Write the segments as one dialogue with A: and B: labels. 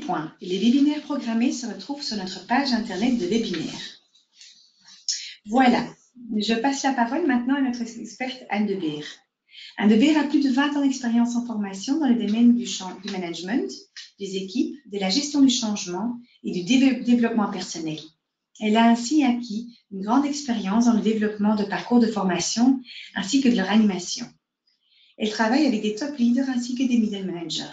A: point. Les webinaires programmés se retrouvent sur notre page internet de webinaires. Voilà, je passe la parole maintenant à notre experte Anne de Beer. Anne de Beer a plus de 20 ans d'expérience en formation dans le domaine du management, des équipes, de la gestion du changement et du développement personnel. Elle a ainsi acquis une grande expérience dans le développement de parcours de formation ainsi que de leur animation. Elle travaille avec des top leaders ainsi que des middle managers.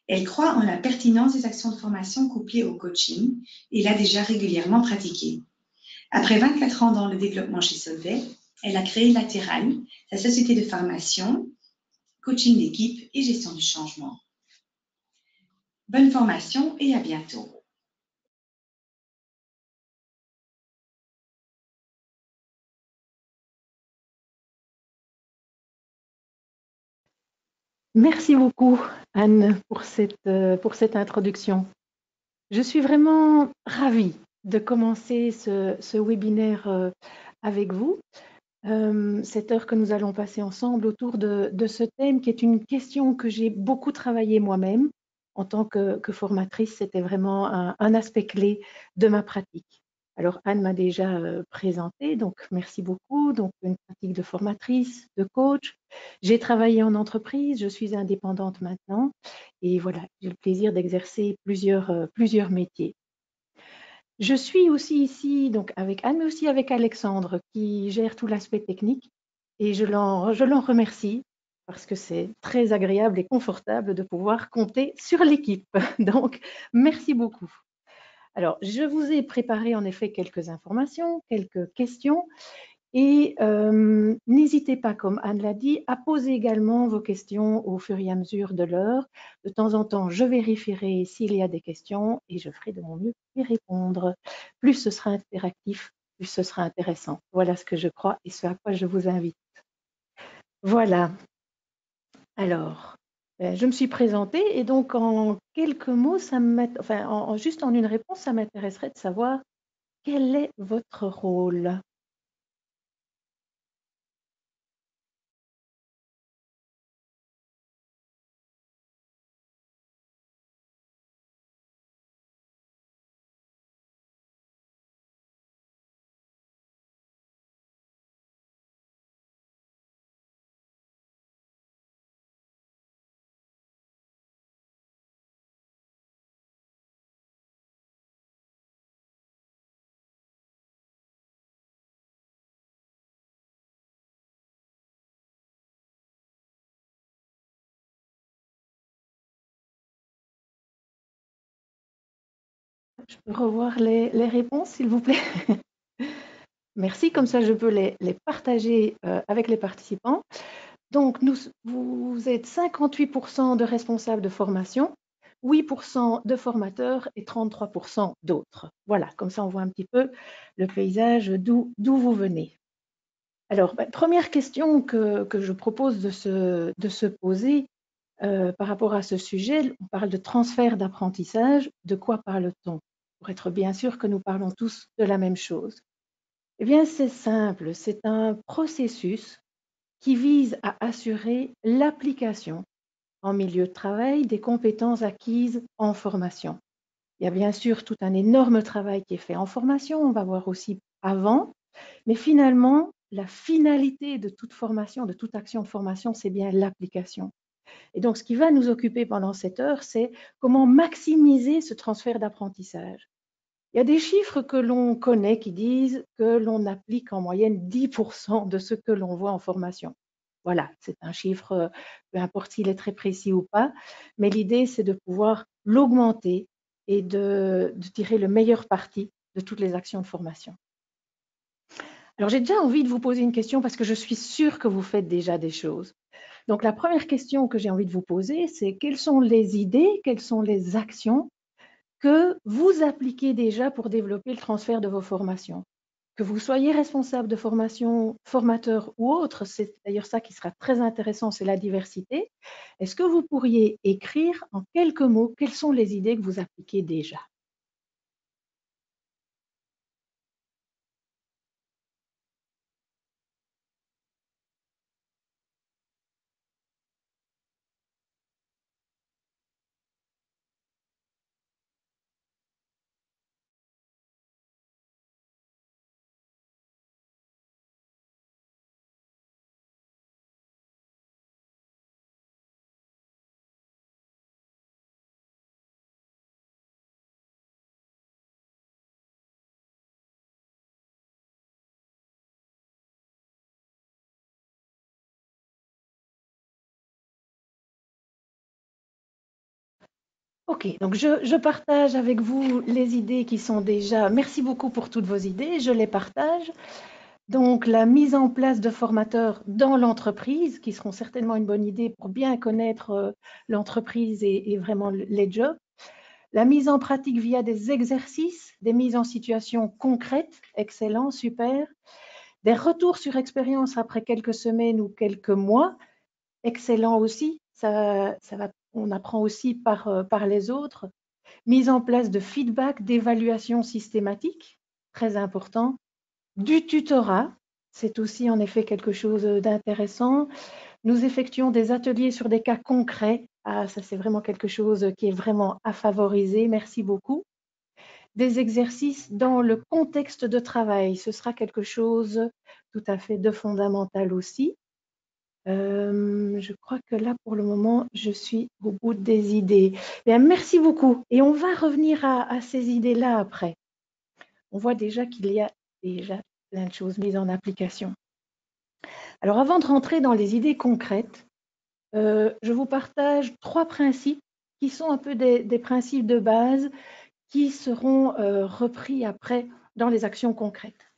A: Elle croit en la pertinence des actions de formation couplées au coaching et l'a déjà régulièrement pratiquée. Après 24 ans dans le développement chez Solvay, elle a créé Latéral, sa société de formation, coaching d'équipe et gestion du changement. Bonne formation et à bientôt.
B: Merci beaucoup, Anne, pour cette introduction. Je suis vraiment ravie de commencer ce webinaire avec vous. Cette heure que nous allons passer ensemble autour de ce thème qui est une question que j'ai beaucoup travaillé moi-même en tant que formatrice. C'était vraiment un aspect clé de ma pratique. Alors Anne m'a déjà présenté, donc merci beaucoup. Donc une pratique de formatrice, de coach. J'ai travaillé en entreprise, je suis indépendante maintenant et voilà, j'ai le plaisir d'exercer plusieurs métiers. Je suis aussi ici donc avec Anne, mais aussi avec Alexandre qui gère tout l'aspect technique et je l'en remercie parce que c'est très agréable et confortable de pouvoir compter sur l'équipe. Donc, merci beaucoup. Alors, je vous ai préparé en effet quelques informations, quelques questions et n'hésitez pas, comme Anne l'a dit, à poser également vos questions au fur et à mesure de l'heure. De temps en temps, je vérifierai s'il y a des questions et je ferai de mon mieux pour y répondre. Plus ce sera interactif, plus ce sera intéressant. Voilà ce que je crois et ce à quoi je vous invite. Voilà. Alors, je me suis présentée et donc en quelques mots, juste en une réponse, ça m'intéresserait de savoir quel est votre rôle. Je peux revoir les réponses, s'il vous plaît. Merci, comme ça je peux les partager avec les participants. Donc, vous êtes 58% de responsables de formation, 8% de formateurs et 33% d'autres. Voilà, comme ça on voit un petit peu le paysage d'où vous venez. Alors, première question que je propose de se poser par rapport à ce sujet, on parle de transfert d'apprentissage. De quoi parle-t-on? Pour être bien sûr que nous parlons tous de la même chose. Eh bien, c'est simple, c'est un processus qui vise à assurer l'application en milieu de travail des compétences acquises en formation. Il y a bien sûr tout un énorme travail qui est fait en formation, on va voir aussi avant, mais finalement, la finalité de toute formation, de toute action de formation, c'est bien l'application. Et donc, ce qui va nous occuper pendant cette heure, c'est comment maximiser ce transfert d'apprentissage. Il y a des chiffres que l'on connaît qui disent que l'on applique en moyenne 10% de ce que l'on voit en formation. Voilà, c'est un chiffre, peu importe s'il est très précis ou pas, mais l'idée, c'est de pouvoir l'augmenter et de tirer le meilleur parti de toutes les actions de formation. Alors, j'ai déjà envie de vous poser une question parce que je suis sûre que vous faites déjà des choses. Donc, la première question que j'ai envie de vous poser, c'est quelles sont les idées, quelles sont les actions que vous appliquez déjà pour développer le transfert de vos formations. Que vous soyez responsable de formation, formateur ou autre, c'est d'ailleurs ça qui sera très intéressant, c'est la diversité. Est-ce que vous pourriez écrire en quelques mots quelles sont les idées que vous appliquez déjà? Ok, donc je partage avec vous les idées qui sont déjà... Merci beaucoup pour toutes vos idées, je les partage. Donc, la mise en place de formateurs dans l'entreprise, qui seront certainement une bonne idée pour bien connaître l'entreprise et vraiment les jobs. La mise en pratique via des exercices, des mises en situation concrètes, excellent, super. Des retours sur expérience après quelques semaines ou quelques mois, excellent aussi. On apprend aussi par les autres. Mise en place de feedback, d'évaluation systématique, très important. Du tutorat, c'est aussi en effet quelque chose d'intéressant. Nous effectuons des ateliers sur des cas concrets. Ah, ça c'est vraiment quelque chose qui est vraiment à favoriser. Merci beaucoup. Des exercices dans le contexte de travail, ce sera quelque chose tout à fait de fondamental aussi. Je crois que là, pour le moment, je suis au bout des idées. Bien, merci beaucoup. Et on va revenir à ces idées-là après. On voit déjà qu'il y a déjà plein de choses mises en application. Alors, avant de rentrer dans les idées concrètes, je vous partage 3 principes qui sont un peu des principes de base qui seront repris après dans les actions concrètes.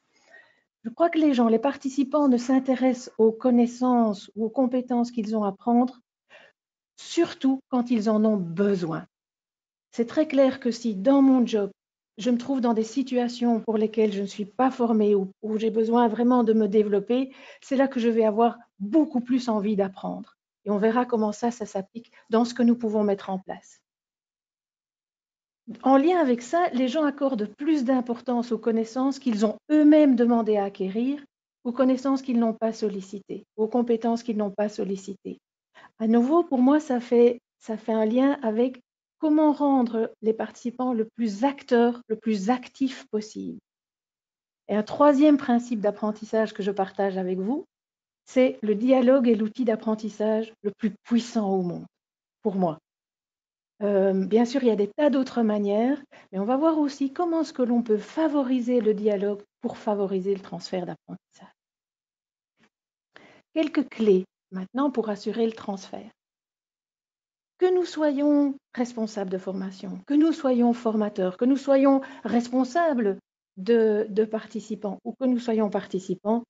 B: Je crois que les participants ne s'intéressent aux connaissances ou aux compétences qu'ils ont à prendre, surtout quand ils en ont besoin. C'est très clair que si dans mon job, je me trouve dans des situations pour lesquelles je ne suis pas formée ou où j'ai besoin vraiment de me développer, c'est là que je vais avoir beaucoup plus envie d'apprendre. Et on verra comment ça s'applique dans ce que nous pouvons mettre en place. En lien avec ça, les gens accordent plus d'importance aux connaissances qu'ils ont eux-mêmes demandé à acquérir, aux connaissances qu'ils n'ont pas sollicitées, aux compétences qu'ils n'ont pas sollicitées. À nouveau, pour moi, ça fait un lien avec comment rendre les participants le plus acteurs, le plus actifs possible. Et un troisième principe d'apprentissage que je partage avec vous, c'est le dialogue est l'outil d'apprentissage le plus puissant au monde, pour moi. Bien sûr, il y a des tas d'autres manières, mais on va voir aussi comment est-ce que l'on peut favoriser le dialogue pour favoriser le transfert d'apprentissage. Quelques clés maintenant pour assurer le transfert. Que nous soyons responsables de formation, que nous soyons formateurs, que nous soyons responsables de participants ou que nous soyons participants,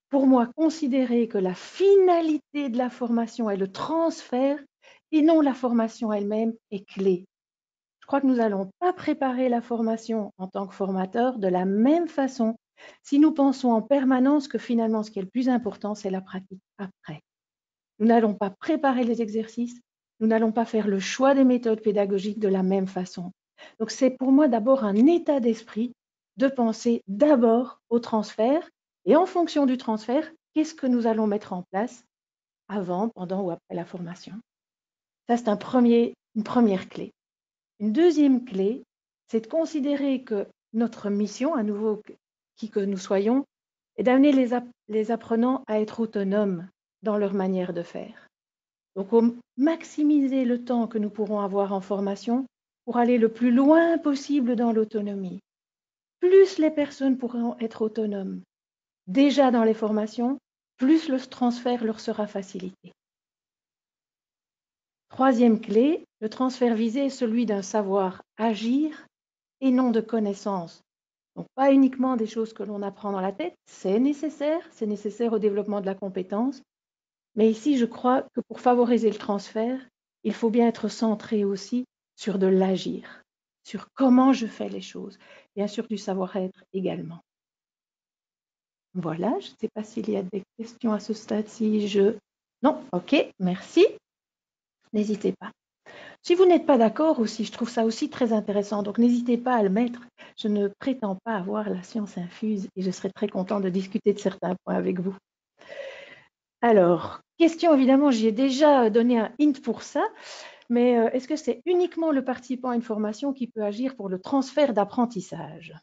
B: pour moi, considérer que la finalité de la formation est le transfert et non la formation elle-même est clé. Je crois que nous n'allons pas préparer la formation en tant que formateur de la même façon si nous pensons en permanence que finalement, ce qui est le plus important, c'est la pratique après. Nous n'allons pas préparer les exercices, nous n'allons pas faire le choix des méthodes pédagogiques de la même façon. Donc, c'est pour moi d'abord un état d'esprit de penser d'abord au transfert et en fonction du transfert, qu'est-ce que nous allons mettre en place avant, pendant ou après la formation. Ça, c'est une première clé. Une deuxième clé, c'est de considérer que notre mission, à nouveau, qui que nous soyons, est d'amener les apprenants à être autonomes dans leur manière de faire. Donc, maximiser le temps que nous pourrons avoir en formation pour aller le plus loin possible dans l'autonomie. Plus les personnes pourront être autonomes déjà dans les formations, plus le transfert leur sera facilité. Troisième clé, le transfert visé est celui d'un savoir agir et non de connaissances. Donc, pas uniquement des choses que l'on apprend dans la tête, c'est nécessaire au développement de la compétence. Mais ici, je crois que pour favoriser le transfert, il faut bien être centré aussi sur de l'agir, sur comment je fais les choses, bien sûr du savoir-être également. Voilà, je ne sais pas s'il y a des questions à ce stade-ci. Non, ok, merci. N'hésitez pas. Si vous n'êtes pas d'accord aussi, je trouve ça aussi très intéressant, donc n'hésitez pas à le mettre. Je ne prétends pas avoir la science infuse et je serai très content de discuter de certains points avec vous. Alors, question évidemment, j'y ai déjà donné un hint pour ça, mais est-ce que c'est uniquement le participant à une formation qui peut agir pour le transfert d'apprentissage?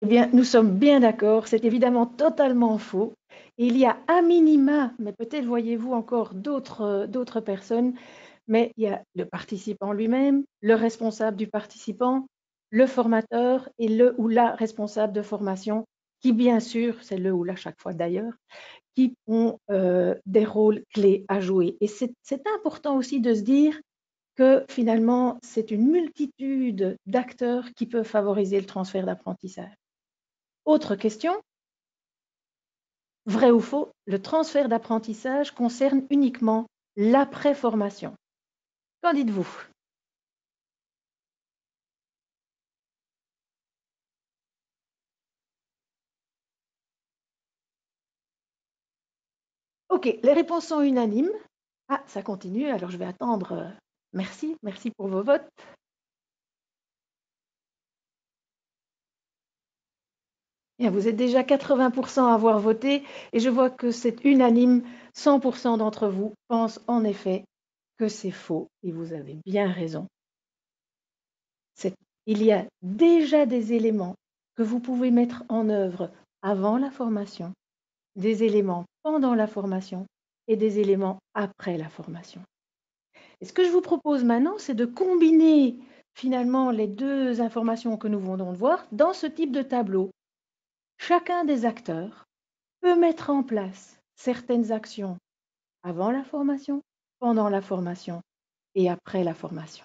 B: Eh bien, nous sommes bien d'accord, c'est évidemment totalement faux. Et il y a à minima, mais peut-être voyez-vous encore d'autres personnes, mais il y a le participant lui-même, le responsable du participant, le formateur et le ou la responsable de formation, qui bien sûr, c'est le ou la chaque fois d'ailleurs, qui ont des rôles clés à jouer. Et c'est important aussi de se dire que finalement, c'est une multitude d'acteurs qui peuvent favoriser le transfert d'apprentissage. Autre question, vrai ou faux, le transfert d'apprentissage concerne uniquement l'après-formation. Qu'en dites-vous? Ok, les réponses sont unanimes. Ah, ça continue, alors je vais attendre. Merci, merci pour vos votes. Bien, vous êtes déjà 80% à avoir voté et je vois que c'est unanime. 100% d'entre vous pensent en effet que c'est faux et vous avez bien raison. Il y a déjà des éléments que vous pouvez mettre en œuvre avant la formation, des éléments pendant la formation et des éléments après la formation. Et ce que je vous propose maintenant, c'est de combiner finalement les deux informations que nous venons de voir dans ce type de tableau. Chacun des acteurs peut mettre en place certaines actions avant la formation, pendant la formation et après la formation.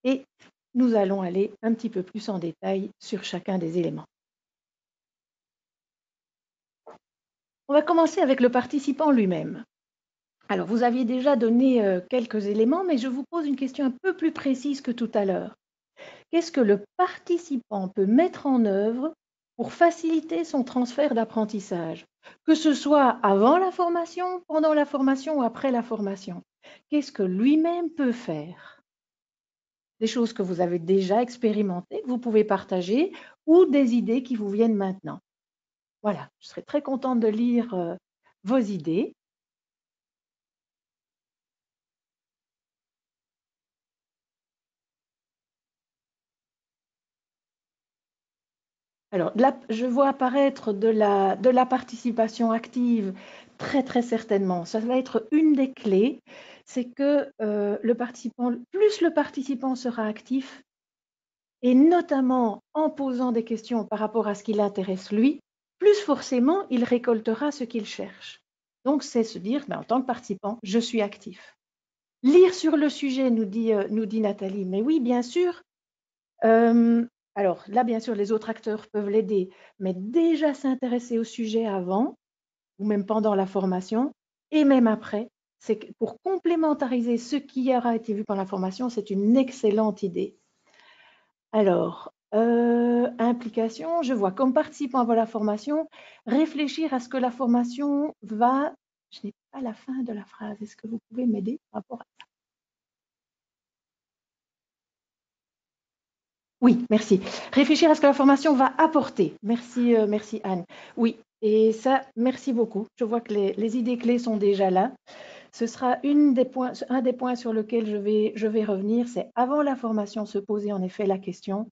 B: Et nous allons aller un petit peu plus en détail sur chacun des éléments. On va commencer avec le participant lui-même. Alors, vous aviez déjà donné quelques éléments, mais je vous pose une question un peu plus précise que tout à l'heure. Qu'est-ce que le participant peut mettre en œuvre pour faciliter son transfert d'apprentissage, que ce soit avant la formation, pendant la formation ou après la formation? Qu'est-ce que lui-même peut faire? Des choses que vous avez déjà expérimentées, que vous pouvez partager, ou des idées qui vous viennent maintenant. Voilà, je serais très contente de lire vos idées. Alors, là, je vois apparaître de la participation active, très très certainement. Ça va être une des clés, c'est que plus le participant sera actif, et notamment en posant des questions par rapport à ce qui l'intéresse lui, plus forcément il récoltera ce qu'il cherche. Donc, c'est se dire, en tant que participant, je suis actif. Lire sur le sujet, nous dit Nathalie, mais oui, bien sûr. Alors là, bien sûr, les autres acteurs peuvent l'aider, mais déjà s'intéresser au sujet avant, ou même pendant la formation, et même après, c'est pour complémentariser ce qui aura été vu pendant la formation, c'est une excellente idée. Alors, implication, je vois comme participant avant la formation, réfléchir à ce que la formation va... Je n'ai pas la fin de la phrase, est-ce que vous pouvez m'aider par rapport à ça? Oui, merci. Réfléchir à ce que la formation va apporter. Merci, merci Anne. Oui, et ça, merci beaucoup. Je vois que les idées clés sont déjà là. Ce sera un des points sur lesquels je vais revenir, c'est avant la formation se poser en effet la question,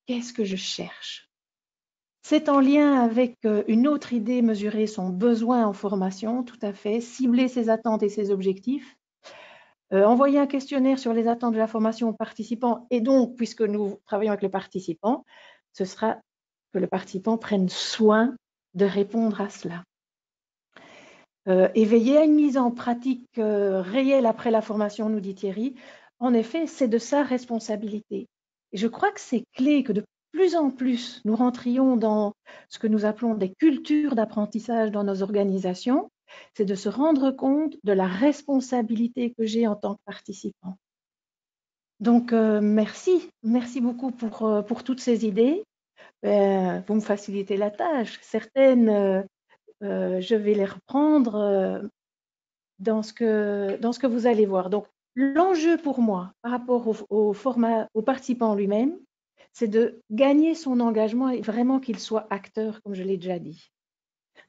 B: qu'est-ce que je cherche? C'est en lien avec une autre idée, mesurer son besoin en formation, tout à fait, cibler ses attentes et ses objectifs. Envoyer un questionnaire sur les attentes de la formation aux participants et donc, puisque nous travaillons avec le participant, ce sera que le participant prenne soin de répondre à cela. Et veiller à une mise en pratique réelle après la formation, nous dit Thierry. En effet, c'est de sa responsabilité. Et je crois que c'est clé que de plus en plus, nous rentrions dans ce que nous appelons des cultures d'apprentissage dans nos organisations, c'est de se rendre compte de la responsabilité que j'ai en tant que participant. Donc, merci beaucoup pour toutes ces idées. Vous me facilitez la tâche. Certaines, je vais les reprendre dans ce que vous allez voir. Donc, l'enjeu pour moi, par rapport au participant lui-même, c'est de gagner son engagement et vraiment qu'il soit acteur, comme je l'ai déjà dit.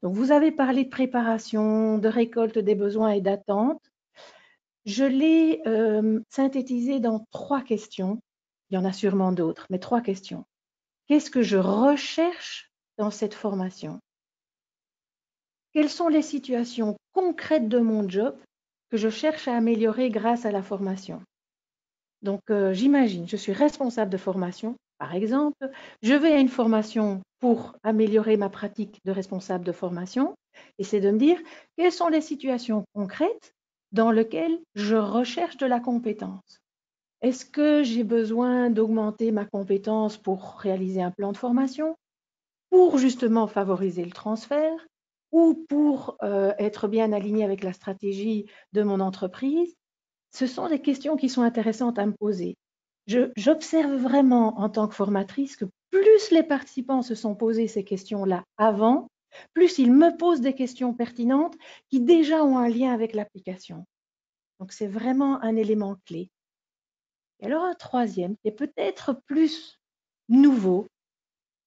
B: Donc, vous avez parlé de préparation, de récolte des besoins et d'attentes. Je l'ai synthétisé dans 3 questions. Il y en a sûrement d'autres, mais 3 questions. Qu'est-ce que je recherche dans cette formation? quelles sont les situations concrètes de mon job que je cherche à améliorer grâce à la formation. Donc, j'imagine, je suis responsable de formation, par exemple, je vais à une formation pour améliorer ma pratique de responsable de formation, et c'est de me dire quelles sont les situations concrètes dans lesquelles je recherche de la compétence. Est-ce que j'ai besoin d'augmenter ma compétence pour réaliser un plan de formation, pour justement favoriser le transfert, ou pour être bien aligné avec la stratégie de mon entreprise? Ce sont des questions qui sont intéressantes à me poser. J'observe vraiment en tant que formatrice que plus les participants se sont posés ces questions-là avant, plus ils me posent des questions pertinentes qui déjà ont un lien avec l'application. Donc c'est vraiment un élément clé. Et alors un troisième, qui est peut-être plus nouveau,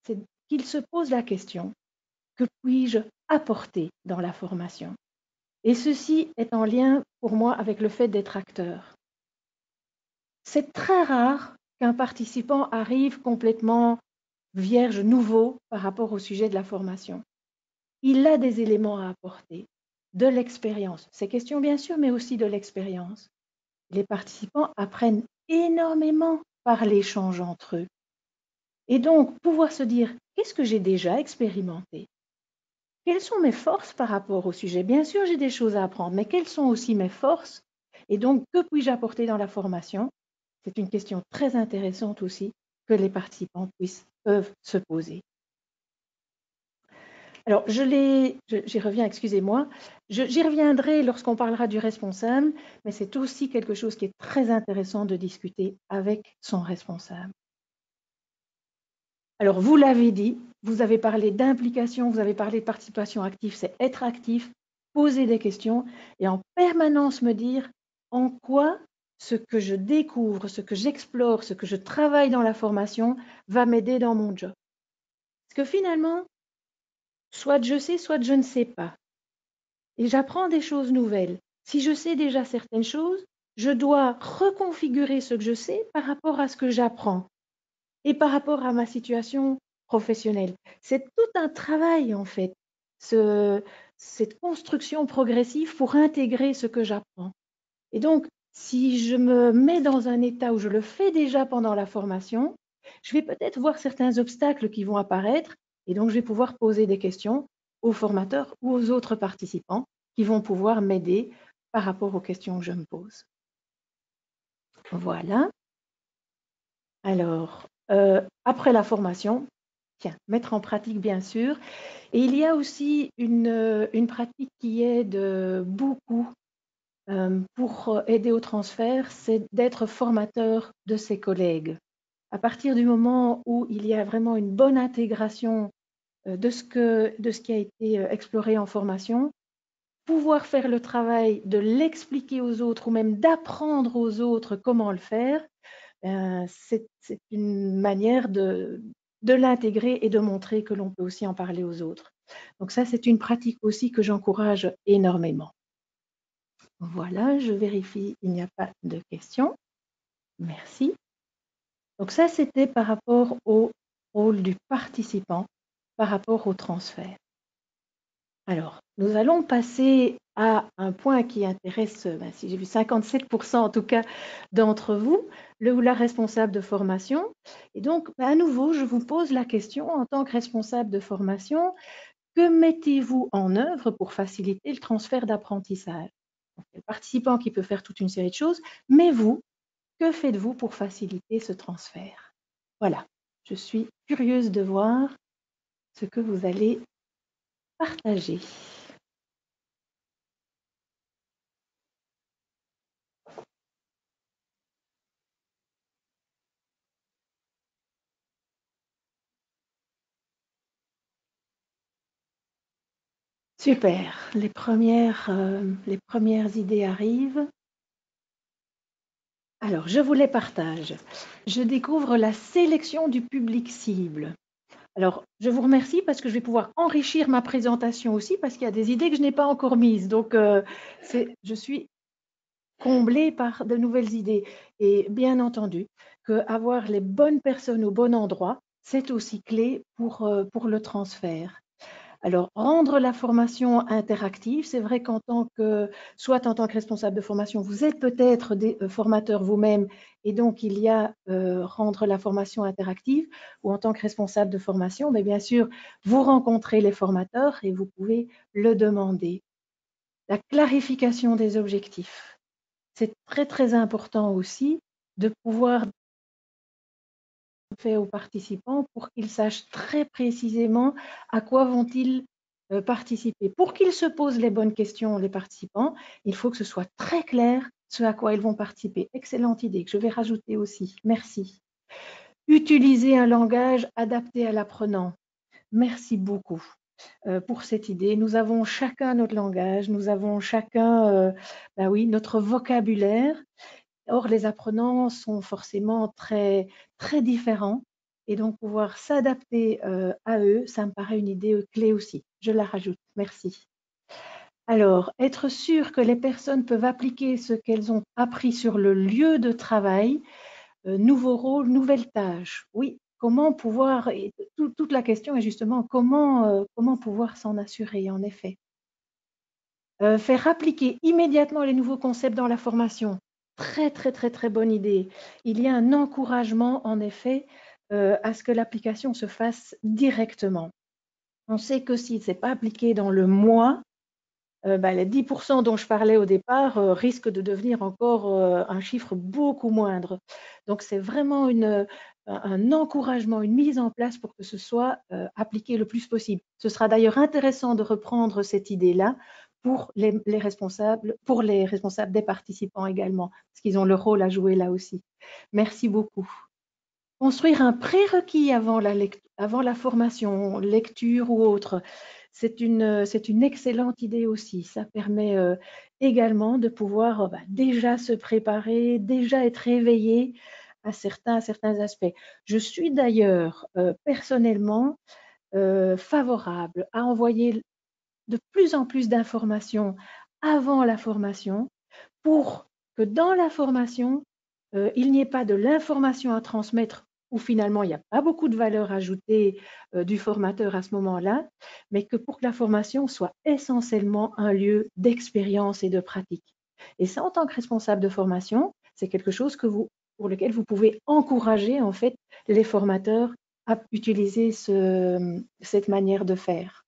B: c'est qu'ils se posent la question, que puis-je apporter dans la formation? Et ceci est en lien pour moi avec le fait d'être acteur. C'est très rare qu'un participant arrive complètement vierge, nouveau par rapport au sujet de la formation. Il a des éléments à apporter, de l'expérience, ces questions bien sûr, mais aussi de l'expérience. Les participants apprennent énormément par l'échange entre eux. Et donc, pouvoir se dire, qu'est-ce que j'ai déjà expérimenté? Quelles sont mes forces par rapport au sujet? Bien sûr, j'ai des choses à apprendre, mais quelles sont aussi mes forces? Et donc, que puis-je apporter dans la formation? C'est une question très intéressante aussi que les participants peuvent se poser. Alors, j'y reviens, excusez-moi, j'y reviendrai lorsqu'on parlera du responsable, mais c'est aussi quelque chose qui est très intéressant de discuter avec son responsable. Alors, vous l'avez dit, vous avez parlé d'implication, vous avez parlé de participation active, c'est être actif, poser des questions et en permanence me dire en quoi ce que je découvre, ce que j'explore, ce que je travaille dans la formation va m'aider dans mon job. Parce que finalement, soit je sais, soit je ne sais pas. Et j'apprends des choses nouvelles. Si je sais déjà certaines choses, je dois reconfigurer ce que je sais par rapport à ce que j'apprends et par rapport à ma situation professionnelle. C'est tout un travail, en fait, cette construction progressive pour intégrer ce que j'apprends. Et donc, si je me mets dans un état où je le fais déjà pendant la formation, je vais peut-être voir certains obstacles qui vont apparaître et donc je vais pouvoir poser des questions aux formateurs ou aux autres participants qui vont pouvoir m'aider par rapport aux questions que je me pose. Voilà. Alors, après la formation, tiens, mettre en pratique bien sûr. Et il y a aussi une pratique qui aide beaucoup pour aider au transfert, c'est d'être formateur de ses collègues. À partir du moment où il y a vraiment une bonne intégration de ce qui a été exploré en formation, pouvoir faire le travail de l'expliquer aux autres ou même d'apprendre aux autres comment le faire, c'est une manière de l'intégrer et de montrer que l'on peut aussi en parler aux autres. Donc ça, c'est une pratique aussi que j'encourage énormément. Voilà, je vérifie, il n'y a pas de questions. Merci. Donc ça, c'était par rapport au rôle du participant, par rapport au transfert. Alors, nous allons passer à un point qui intéresse, si j'ai vu 57% en tout cas d'entre vous, le ou la responsable de formation. Et donc, à nouveau, je vous pose la question en tant que responsable de formation, que mettez-vous en œuvre pour faciliter le transfert d'apprentissage? Le participant qui peut faire toute une série de choses, mais vous, que faites-vous pour faciliter ce transfert? Voilà, je suis curieuse de voir ce que vous allez partager. Super, les premières idées arrivent. Alors, je vous les partage. Je découvre la sélection du public cible. Alors, je vous remercie parce que je vais pouvoir enrichir ma présentation aussi parce qu'il y a des idées que je n'ai pas encore mises. Donc, je suis comblée par de nouvelles idées. Et bien entendu, qu'avoir les bonnes personnes au bon endroit, c'est aussi clé pour le transfert. Alors, rendre la formation interactive, c'est vrai soit en tant que responsable de formation, vous êtes peut-être des formateurs vous-même, et donc il y a rendre la formation interactive, ou en tant que responsable de formation, mais bien sûr, vous rencontrez les formateurs et vous pouvez le demander. La clarification des objectifs. C'est très, très important aussi de pouvoir faire aux participants pour qu'ils sachent très précisément à quoi vont-ils participer. Pour qu'ils se posent les bonnes questions, les participants, il faut que ce soit très clair ce à quoi ils vont participer. Excellente idée que je vais rajouter aussi. Merci. Utiliser un langage adapté à l'apprenant. Merci beaucoup pour cette idée. Nous avons chacun notre langage, nous avons chacun oui, notre vocabulaire. Or, les apprenants sont forcément très, très différents et donc pouvoir s'adapter à eux, ça me paraît une idée clé aussi. Je la rajoute. Merci. Alors, être sûr que les personnes peuvent appliquer ce qu'elles ont appris sur le lieu de travail, nouveau rôle, nouvelle tâche. Oui, comment pouvoir, et toute la question est justement comment pouvoir s'en assurer, en effet. Faire appliquer immédiatement les nouveaux concepts dans la formation. Très, très, très, très bonne idée. Il y a un encouragement, en effet, à ce que l'application se fasse directement. On sait que si ce n'est pas appliqué dans le mois, les 10% dont je parlais au départ risquent de devenir encore un chiffre beaucoup moindre. Donc, c'est vraiment un encouragement, une mise en place pour que ce soit appliqué le plus possible. Ce sera d'ailleurs intéressant de reprendre cette idée-là pour les responsables des participants également, parce qu'ils ont leur rôle à jouer là aussi. Merci beaucoup. Construire un prérequis avant la formation, lecture ou autre, c'est une excellente idée aussi. Ça permet également de pouvoir déjà se préparer, déjà être éveillé à certains aspects. Je suis d'ailleurs personnellement favorable à envoyer de plus en plus d'informations avant la formation pour que dans la formation, il n'y ait pas de l'information à transmettre où finalement il n'y a pas beaucoup de valeur ajoutée du formateur à ce moment-là, mais que pour que la formation soit essentiellement un lieu d'expérience et de pratique. Et ça, en tant que responsable de formation, c'est quelque chose pour lequel vous pouvez encourager en fait les formateurs à utiliser cette manière de faire.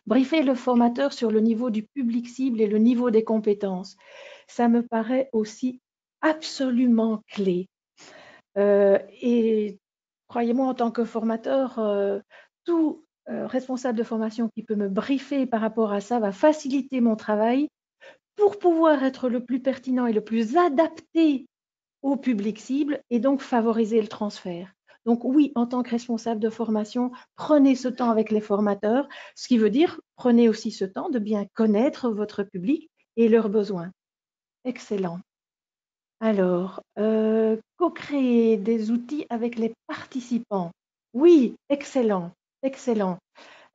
B: Briefer le formateur sur le niveau du public cible et le niveau des compétences. Ça me paraît aussi absolument clé. Et croyez-moi, en tant que formateur, tout responsable de formation qui peut me briefer par rapport à ça va faciliter mon travail pour pouvoir être le plus pertinent et le plus adapté au public cible et donc favoriser le transfert. Donc oui, en tant que responsable de formation, prenez ce temps avec les formateurs, ce qui veut dire prenez aussi ce temps de bien connaître votre public et leurs besoins. Excellent. Alors, co-créer des outils avec les participants. Oui, excellent, excellent.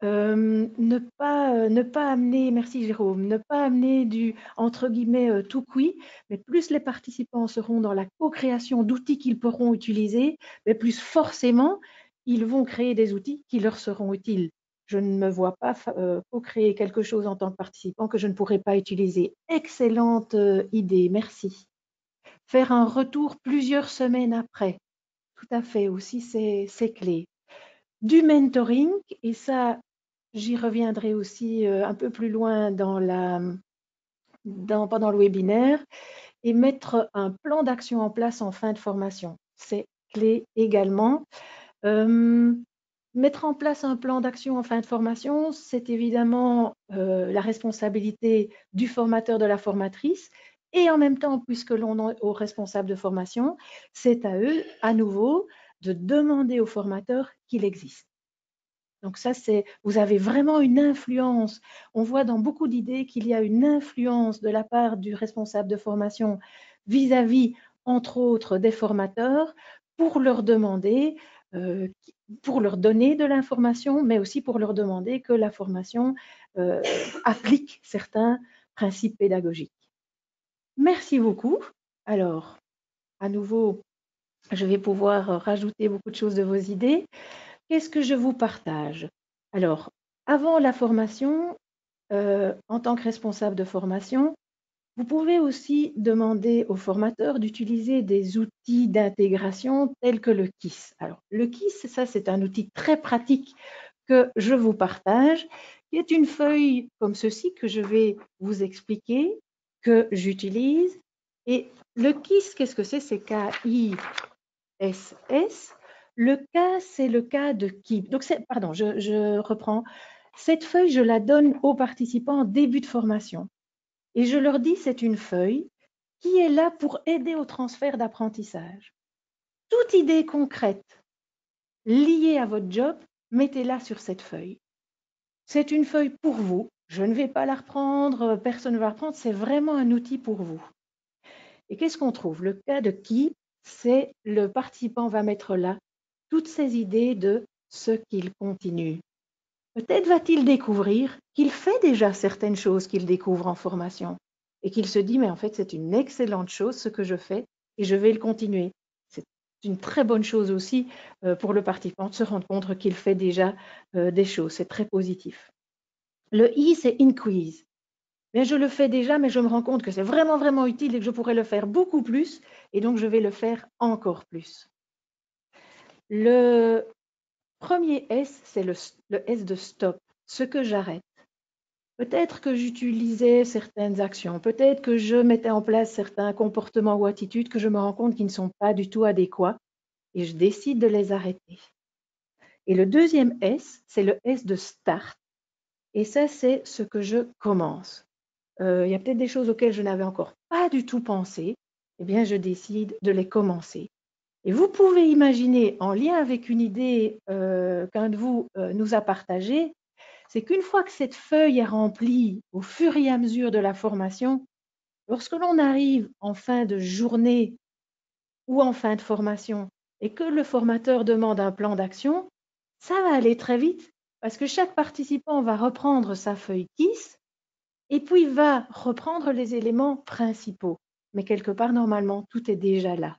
B: Ne pas amener, merci Jérôme, ne pas amener du entre guillemets tout cuit, mais plus les participants seront dans la co-création d'outils qu'ils pourront utiliser, mais plus forcément ils vont créer des outils qui leur seront utiles. Je ne me vois pas co-créer quelque chose en tant que participant que je ne pourrai pas utiliser. Excellente idée, merci. Faire un retour plusieurs semaines après, tout à fait aussi, c'est clé. Du mentoring, et ça, j'y reviendrai aussi un peu plus loin pendant le webinaire, et mettre un plan d'action en place en fin de formation. C'est clé également. Mettre en place un plan d'action en fin de formation, c'est évidemment la responsabilité du formateur, de la formatrice, et en même temps, puisque l'on est aux responsables de formation, c'est à eux, à nouveau, de demander au formateur qu'il existe. Donc ça, vous avez vraiment une influence. On voit dans beaucoup d'idées qu'il y a une influence de la part du responsable de formation vis-à-vis, entre autres, des formateurs pour leur demander, pour leur donner de l'information, mais aussi pour leur demander que la formation applique certains principes pédagogiques. Merci beaucoup. Alors, à nouveau, je vais pouvoir rajouter beaucoup de choses de vos idées. Qu'est-ce que je vous partage? Alors, Avant la formation, en tant que responsable de formation, vous pouvez aussi demander aux formateurs d'utiliser des outils d'intégration tels que le KISS. Alors, le KISS, ça, c'est un outil très pratique que je vous partage, qui est une feuille comme ceci que je vais vous expliquer, que j'utilise. Et le KISS, qu'est-ce que c'est? C'est K-I-S-S. Le K, c'est le cas de qui? Donc, pardon, je reprends. Cette feuille, je la donne aux participants en début de formation. Et je leur dis, c'est une feuille qui est là pour aider au transfert d'apprentissage. Toute idée concrète liée à votre job, mettez-la sur cette feuille. C'est une feuille pour vous. Je ne vais pas la reprendre, personne ne va la reprendre. C'est vraiment un outil pour vous. Et qu'est-ce qu'on trouve? Le cas de qui? C'est le participant va mettre là toutes ses idées de ce qu'il continue. Peut-être va-t-il découvrir qu'il fait déjà certaines choses qu'il découvre en formation et qu'il se dit, mais en fait, c'est une excellente chose ce que je fais et je vais le continuer. C'est une très bonne chose aussi pour le participant de se rendre compte qu'il fait déjà des choses. C'est très positif. Le I, c'est increase. Mais je le fais déjà, mais je me rends compte que c'est vraiment, vraiment utile et que je pourrais le faire beaucoup plus et donc je vais le faire encore plus. Le premier S, c'est le S de stop, ce que j'arrête. Peut-être que j'utilisais certaines actions, peut-être que je mettais en place certains comportements ou attitudes que je me rends compte qu'ils ne sont pas du tout adéquats et je décide de les arrêter. Et le deuxième S, c'est le S de start. Et ça, c'est ce que je commence. Il y a peut-être des choses auxquelles je n'avais encore pas du tout pensé. Eh bien, je décide de les commencer. Et vous pouvez imaginer, en lien avec une idée qu'un de vous nous a partagée, c'est qu'une fois que cette feuille est remplie au fur et à mesure de la formation, lorsque l'on arrive en fin de journée ou en fin de formation et que le formateur demande un plan d'action, ça va aller très vite parce que chaque participant va reprendre sa feuille KISS et puis va reprendre les éléments principaux. Mais quelque part, normalement, tout est déjà là.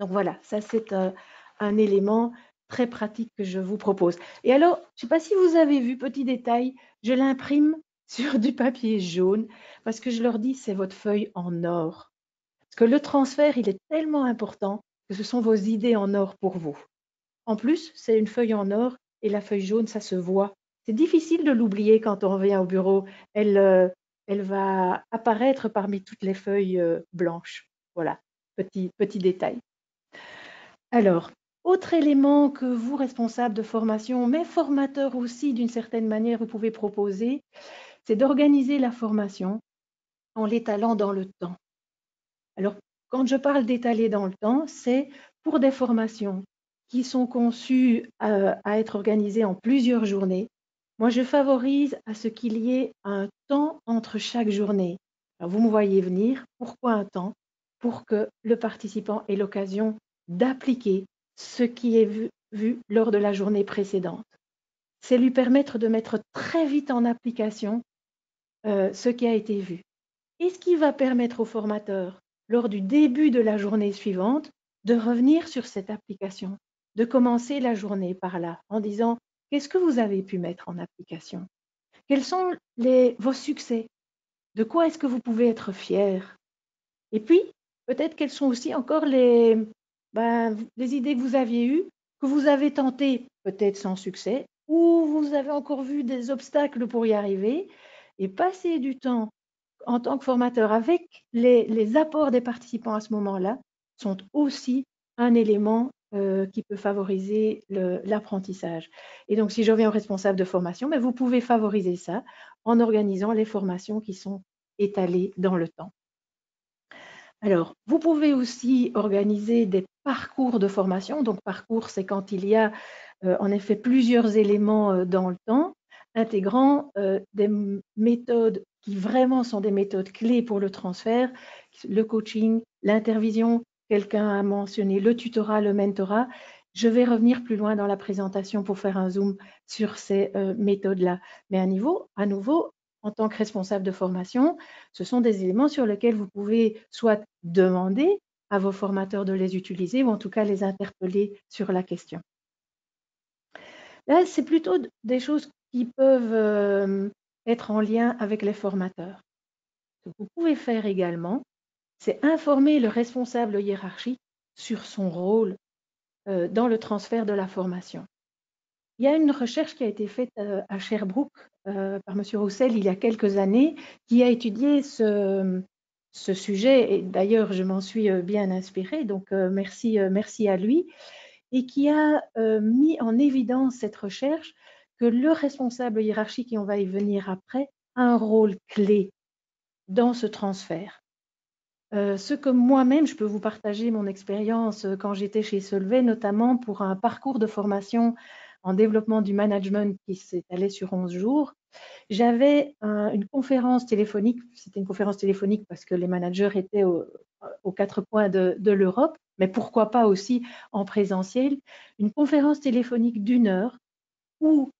B: Donc voilà, ça c'est un élément très pratique que je vous propose. Et alors, je ne sais pas si vous avez vu, petit détail, je l'imprime sur du papier jaune parce que je leur dis c'est votre feuille en or. Parce que le transfert, il est tellement important que ce sont vos idées en or pour vous. En plus, c'est une feuille en or et la feuille jaune, ça se voit. C'est difficile de l'oublier quand on revient au bureau. Elle va apparaître parmi toutes les feuilles blanches. Voilà, petit détail. Alors, autre élément que vous, responsables de formation, mais formateurs aussi d'une certaine manière, vous pouvez proposer, c'est d'organiser la formation en l'étalant dans le temps. Alors, quand je parle d'étaler dans le temps, c'est pour des formations qui sont conçues à être organisées en plusieurs journées. Moi, je favorise à ce qu'il y ait un temps entre chaque journée. Alors, vous me voyez venir. Pourquoi un temps? Pour que le participant ait l'occasion d'appliquer ce qui est vu lors de la journée précédente. C'est lui permettre de mettre très vite en application ce qui a été vu. Et ce qui va permettre au formateur, lors du début de la journée suivante, de revenir sur cette application, de commencer la journée par là, en disant qu'est-ce que vous avez pu mettre en application? Quels sont vos succès? De quoi est-ce que vous pouvez être fier? Et puis, peut-être quelles sont aussi encore les idées que vous aviez eues, que vous avez tentées peut-être sans succès, ou vous avez encore vu des obstacles pour y arriver, et passer du temps en tant que formateur avec les apports des participants à ce moment-là sont aussi un élément qui peut favoriser l'apprentissage. Et donc, si je reviens au responsable de formation, mais vous pouvez favoriser ça en organisant les formations qui sont étalées dans le temps. Alors, vous pouvez aussi organiser des parcours de formation. Donc, parcours, c'est quand il y a en effet plusieurs éléments dans le temps, intégrant des méthodes qui vraiment sont des méthodes clés pour le transfert, le coaching, l'intervision, quelqu'un a mentionné le tutorat, le mentorat. Je vais revenir plus loin dans la présentation pour faire un zoom sur ces méthodes-là. Mais à nouveau, en tant que responsable de formation, ce sont des éléments sur lesquels vous pouvez soit demander à vos formateurs de les utiliser ou en tout cas les interpeller sur la question. Là, c'est plutôt des choses qui peuvent être en lien avec les formateurs. Ce que vous pouvez faire également, c'est informer le responsable hiérarchique sur son rôle dans le transfert de la formation. Il y a une recherche qui a été faite à Sherbrooke par M. Roussel il y a quelques années qui a étudié ce sujet, et d'ailleurs je m'en suis bien inspirée, donc merci à lui, et qui a mis en évidence cette recherche que le responsable hiérarchique, et on va y venir après, a un rôle clé dans ce transfert. Ce que moi-même, je peux vous partager mon expérience quand j'étais chez Solvay, notamment pour un parcours de formation en développement du management qui s'étalait sur 11 jours. J'avais une conférence téléphonique, c'était une conférence téléphonique parce que les managers étaient aux quatre coins de l'Europe, mais pourquoi pas aussi en présentiel, une conférence téléphonique d'1 heure où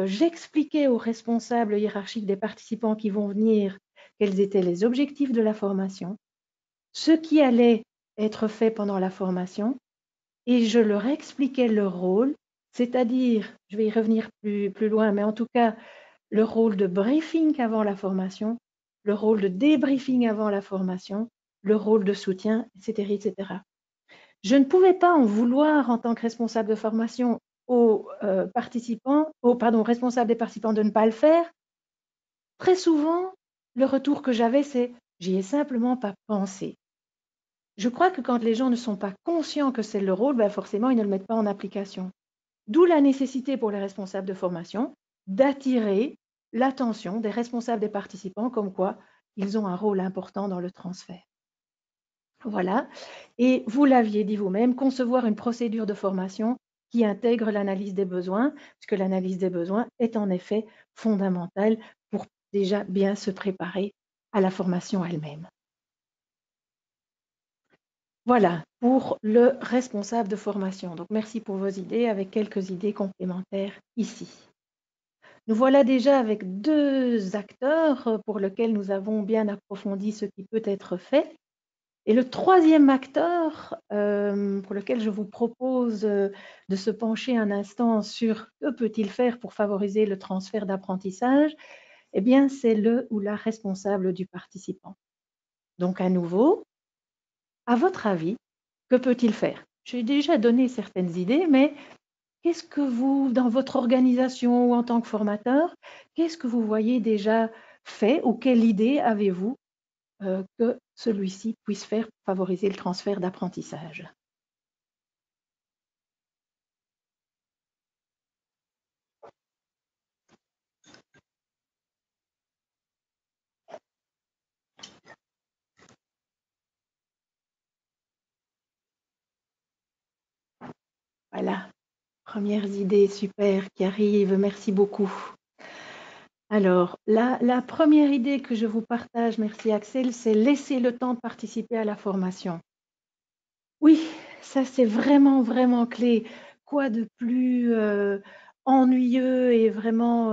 B: j'expliquais aux responsables hiérarchiques des participants qui vont venir quels étaient les objectifs de la formation, ce qui allait être fait pendant la formation, et je leur expliquais leur rôle, c'est-à-dire, je vais y revenir plus loin, mais en tout cas, le rôle de briefing avant la formation, le rôle de débriefing avant la formation, le rôle de soutien, etc., etc. Je ne pouvais pas en vouloir en tant que responsable de formation aux responsables des participants de ne pas le faire. Très souvent, le retour que j'avais, c'est « j'y ai simplement pas pensé ». Je crois que quand les gens ne sont pas conscients que c'est leur rôle, ben forcément, ils ne le mettent pas en application. D'où la nécessité pour les responsables de formation d'attirer l'attention des responsables des participants comme quoi ils ont un rôle important dans le transfert. Voilà. Et vous l'aviez dit vous-même, concevoir une procédure de formation qui intègre l'analyse des besoins, puisque l'analyse des besoins est en effet fondamentale pour déjà bien se préparer à la formation elle-même. Voilà, pour le responsable de formation. Donc, merci pour vos idées, avec quelques idées complémentaires ici. Nous voilà déjà avec 2 acteurs pour lesquels nous avons bien approfondi ce qui peut être fait. Et le 3e acteur pour lequel je vous propose de se pencher un instant sur que peut-il faire pour favoriser le transfert d'apprentissage, eh bien, c'est le ou la responsable du participant. Donc, à nouveau, à votre avis, que peut-il faire? J'ai déjà donné certaines idées, mais qu'est-ce que vous, dans votre organisation ou en tant que formateur, qu'est-ce que vous voyez déjà fait ou quelle idée avez-vous que celui-ci puisse faire pour favoriser le transfert d'apprentissage? Voilà, premières idées super qui arrivent, merci beaucoup. Alors, la première idée que je vous partage, merci Axel, c'est laisser le temps de participer à la formation. Oui, ça c'est vraiment, vraiment clé. Quoi de plus ennuyeux et vraiment,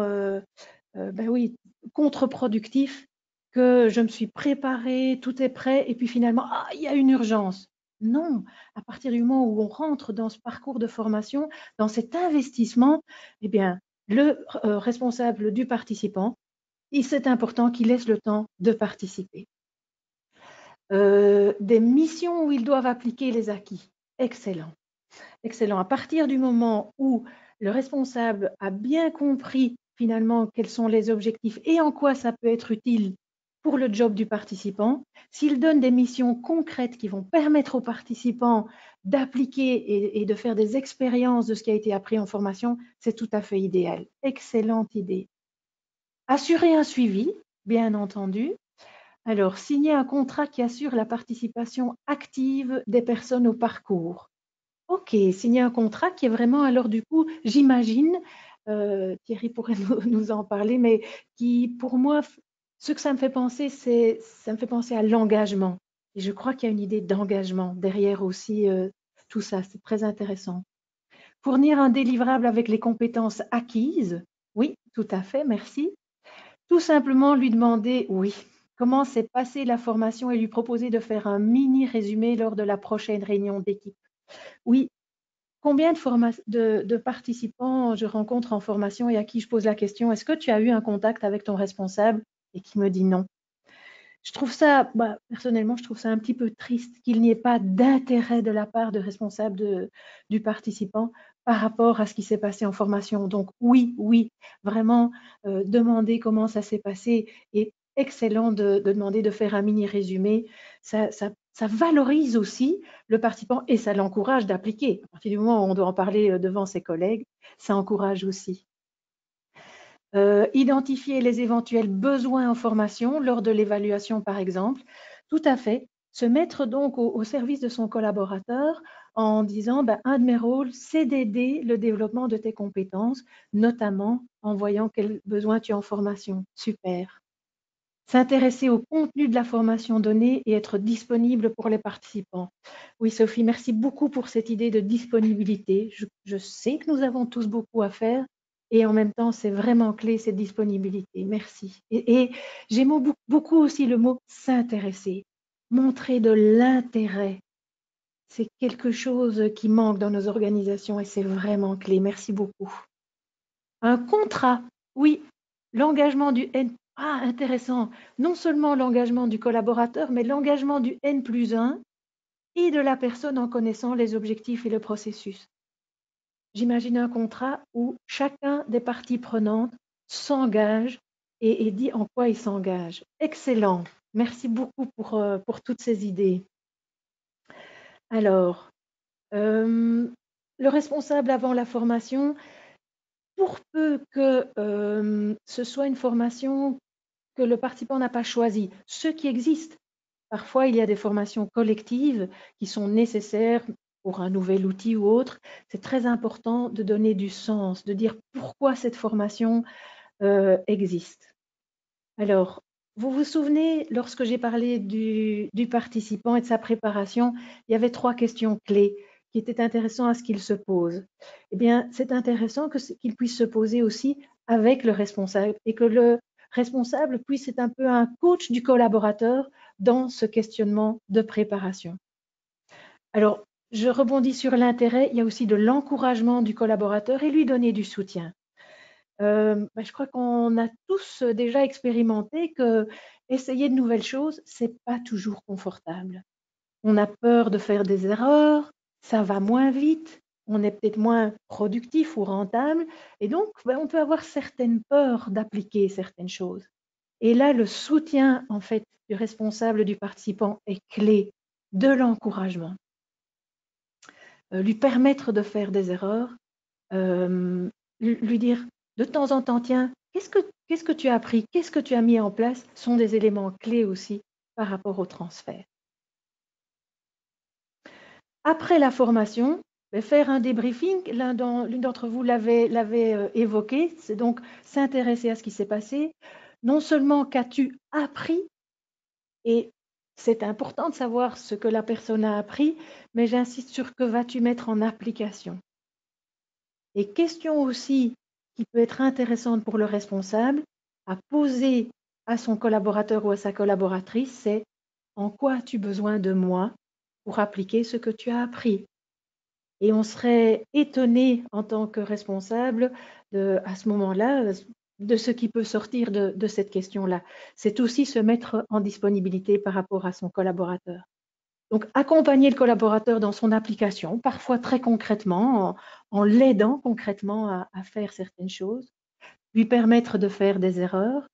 B: ben oui, contre-productif que je me suis préparée, tout est prêt et puis finalement, ah, il y a une urgence. Non, à partir du moment où on rentre dans ce parcours de formation, dans cet investissement, eh bien, le responsable du participant, c'est important qu'il laisse le temps de participer. Des missions où ils doivent appliquer les acquis. Excellent. Excellent. À partir du moment où le responsable a bien compris finalement quels sont les objectifs et en quoi ça peut être utile pour le job du participant, s'il donne des missions concrètes qui vont permettre aux participants d'appliquer et de faire des expériences de ce qui a été appris en formation, c'est tout à fait idéal. Excellente idée. Assurer un suivi, bien entendu. Alors, signer un contrat qui assure la participation active des personnes au parcours. Ok, signer un contrat qui est vraiment, alors du coup, j'imagine, Thierry pourrait nous en parler, mais qui, pour moi, ce que ça me fait penser, ça me fait penser à l'engagement. Et je crois qu'il y a une idée d'engagement derrière aussi tout ça, c'est très intéressant. Fournir un délivrable avec les compétences acquises, oui, tout à fait, merci. Tout simplement lui demander, oui, comment s'est passée la formation et lui proposer de faire un mini résumé lors de la prochaine réunion d'équipe. Oui, combien de participants je rencontre en formation et à qui je pose la question, est-ce que tu as eu un contact avec ton responsable et qui me dit non. Je trouve ça, personnellement, je trouve ça un petit peu triste qu'il n'y ait pas d'intérêt de la part de responsable du participant par rapport à ce qui s'est passé en formation. Donc oui, vraiment demander comment ça s'est passé et excellent de demander de faire un mini résumé. Ça valorise aussi le participant et ça l'encourage d'appliquer. À partir du moment où on doit en parler devant ses collègues, ça encourage aussi. Identifier les éventuels besoins en formation lors de l'évaluation, par exemple. Tout à fait. Se mettre donc au service de son collaborateur en disant un de mes rôles, c'est d'aider le développement de tes compétences, notamment en voyant quels besoins tu as en formation. Super. S'intéresser au contenu de la formation donnée et être disponible pour les participants. Oui, Sophie, merci beaucoup pour cette idée de disponibilité. Je sais que nous avons tous beaucoup à faire et en même temps, c'est vraiment clé, cette disponibilité. Merci. Et j'aime beaucoup aussi le mot s'intéresser, montrer de l'intérêt. C'est quelque chose qui manque dans nos organisations et c'est vraiment clé. Merci beaucoup. Un contrat, oui, l'engagement du N. Ah, intéressant. Non seulement l'engagement du collaborateur, mais l'engagement du N+1 et de la personne en connaissant les objectifs et le processus. J'imagine un contrat où chacun des parties prenantes s'engage et dit en quoi il s'engage. Excellent. Merci beaucoup pour toutes ces idées. Alors, le responsable avant la formation, pour peu que ce soit une formation que le participant n'a pas choisie, ce qui existe. Parfois, il y a des formations collectives qui sont nécessaires pour un nouvel outil ou autre. C'est très important de donner du sens, de dire pourquoi cette formation existe. Alors, vous vous souvenez, lorsque j'ai parlé du participant et de sa préparation, il y avait 3 questions clés qui étaient intéressantes à ce qu'il se pose. Eh bien, c'est intéressant qu'il puisse se poser aussi avec le responsable et que le responsable puisse être un peu un coach du collaborateur dans ce questionnement de préparation. Alors, je rebondis sur l'intérêt, il y a aussi de l'encouragement du collaborateur et lui donner du soutien. Je crois qu'on a tous déjà expérimenté que essayer de nouvelles choses, c'est pas toujours confortable. On a peur de faire des erreurs, ça va moins vite, on est peut-être moins productif ou rentable, et donc on peut avoir certaines peurs d'appliquer certaines choses. Et là, le soutien en fait du responsable, du participant est clé, de l'encouragement. Lui permettre de faire des erreurs, lui dire de temps en temps, tiens, qu'est-ce que tu as appris, qu'est-ce que tu as mis en place, sont des éléments clés aussi par rapport au transfert. Après la formation, faire un débriefing, l'une d'entre vous l'avait évoqué, c'est donc s'intéresser à ce qui s'est passé. Non seulement qu'as-tu appris, et c'est important de savoir ce que la personne a appris, mais j'insiste sur que vas-tu mettre en application. Et question aussi qui peut être intéressante pour le responsable à poser à son collaborateur ou à sa collaboratrice, c'est en quoi as-tu besoin de moi pour appliquer ce que tu as appris? Et on serait étonné en tant que responsable à ce moment-là de ce qui peut sortir de cette question-là. C'est aussi se mettre en disponibilité par rapport à son collaborateur. Donc, accompagner le collaborateur dans son application, parfois très concrètement, en l'aidant concrètement à faire certaines choses, lui permettre de faire des erreurs,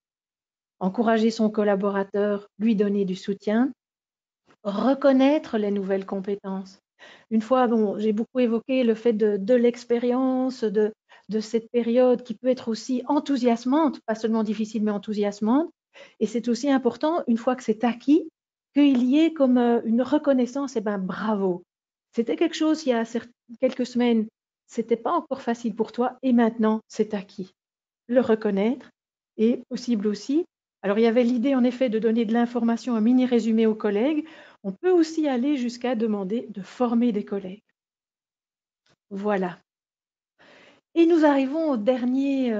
B: encourager son collaborateur, lui donner du soutien, reconnaître les nouvelles compétences. Une fois, j'ai beaucoup évoqué le fait de l'expérience, de cette période qui peut être aussi enthousiasmante, pas seulement difficile, mais enthousiasmante. Et c'est aussi important, une fois que c'est acquis, qu'il y ait comme une reconnaissance, et bravo. C'était quelque chose il y a quelques semaines, c'était pas encore facile pour toi, et maintenant c'est acquis. Le reconnaître, et possible aussi. Alors il y avait l'idée en effet de donner de l'information, un mini résumé aux collègues. On peut aussi aller jusqu'à demander de former des collègues. Voilà. Et nous arrivons au dernier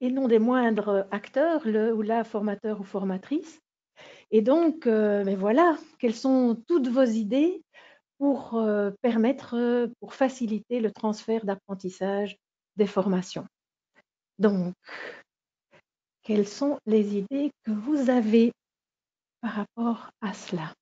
B: et non des moindres acteurs, le ou la formateur ou formatrice. Et donc, mais voilà, quelles sont toutes vos idées pour pour faciliter le transfert d'apprentissage des formations. Donc, quelles sont les idées que vous avez par rapport à cela?